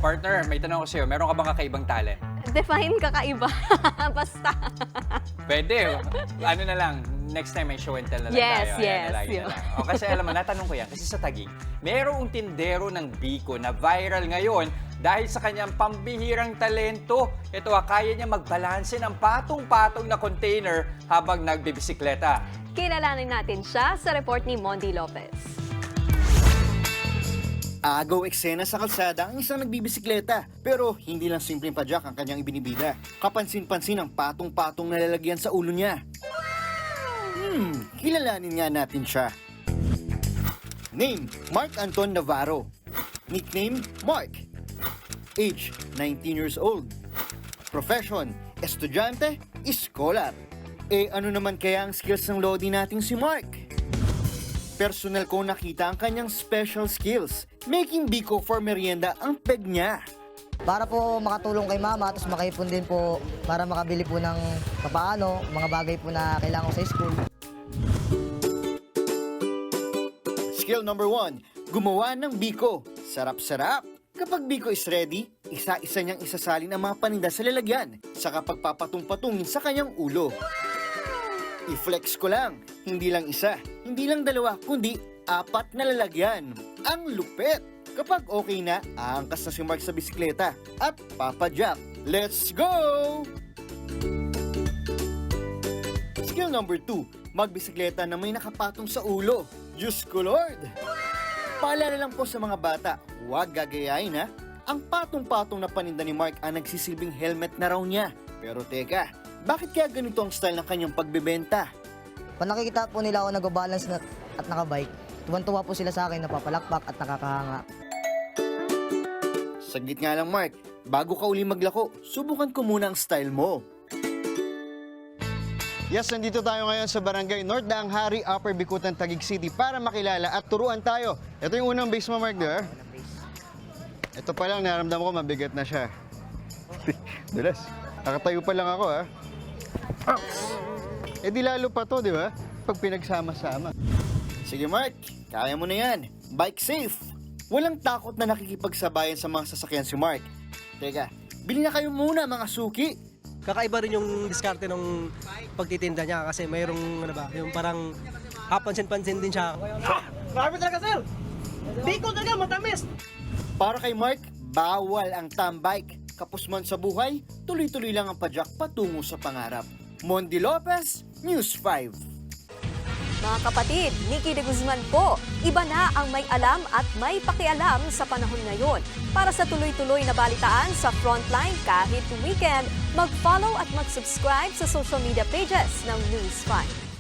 partner, may tanong ko sa'yo. Meron ka bang kakaibang talent? Define kakaiba. Basta. Pwede. Ano na lang, next time may show and tell na lang Yes, tayo. Ayan, yes, lagi yun. na lang. O, kasi alam mo, natanong ko yan. Kasi sa Taguig, merong tindero ng Biko na viral ngayon dahil sa kanyang pambihirang talento. Ito, kaya niya magbalanse ng patong-patong na container habang nagbibisikleta. Kilalanin natin siya sa report ni Mondi Lopez. Agaw eksena sa kalsada ang isang nagbibisikleta. Pero hindi lang simpleng padyak ang kanyang ibinibida. Kapansin-pansin ang patong-patong na lalagyan sa ulo niya. Kilalanin nga natin siya. Name, Mark Anton Navarro. Nickname, Mark. Age, 19 years old. Profession, estudyante, scholar. Ano naman kaya ang skills ng Lodi nating si Mark? Personal ko nakita ang kanyang special skills. Making biko for merienda ang peg niya. Para po makatulong kay mama, tapos makaipon din po para makabili po ng papaano, mga bagay po na kailangan ko sa school. Skill number 1, gumawa ng biko. Sarap-sarap. Kapag biko is ready, isa-isa niyang isasalin ang mga paninda sa lalagyan, saka pagpapatong-patungin sa kanyang ulo. I-flex ko lang, hindi lang isa, hindi lang dalawa, kundi 4 na lalagyan. Ang lupit! Kapag okay na, aangkas na si Mark sa bisikleta at papadyak. Let's go! Skill number 2, magbisikleta na may nakapatong sa ulo. Diyos ko Lord! Paalala lang po sa mga bata, huwag gagayain ha. Ang patong-patong na paninda ni Mark ang nagsisilbing helmet na raw niya. Pero teka, bakit kaya ganito ang style ng kanyang pagbebenta? Pag nakikita po nila ako nag-balance at nakabike, tuwan-tuwa po sila sa akin, napapalakpak at nakakahanga. Saglit nga lang Mark, bago ka uli maglako, subukan ko muna ang style mo. Yes, nandito tayo ngayon sa Barangay North Daang Hari, Upper Bicutan, Taguig City para makilala at turuan tayo. Ito yung unang base mo, Mark, di ba? Ito pa lang, naramdaman ko mabigat na siya. Dulas, nakatayo pa lang ako, ha? Eh di lalo pa to, di ba? Pag pinagsama-sama. Sige Mark, kaya mo na yan. Bike safe. Walang takot na nakikipagsabayan sa mga sasakyan si Mark. Teka, bili na kayo muna mga suki. Kakaiba rin yung diskarte ng pagtitinda niya kasi mayroong ano ba, yung parang kapansin-pansin din siya. Grabe talaga, sir! Biko talaga, matamis! Para kay Mark, bawal ang tambike. Kapos man sa buhay, tuloy-tuloy lang ang padyak patungo sa pangarap. Mondi Lopez, News 5. Mga kapatid, Nikki de Guzman po. Iba na ang may alam at may pakialam sa panahon ngayon. Para sa tuloy-tuloy na balitaan sa Frontline kahit weekend, mag-follow at mag-subscribe sa social media pages ng News 5.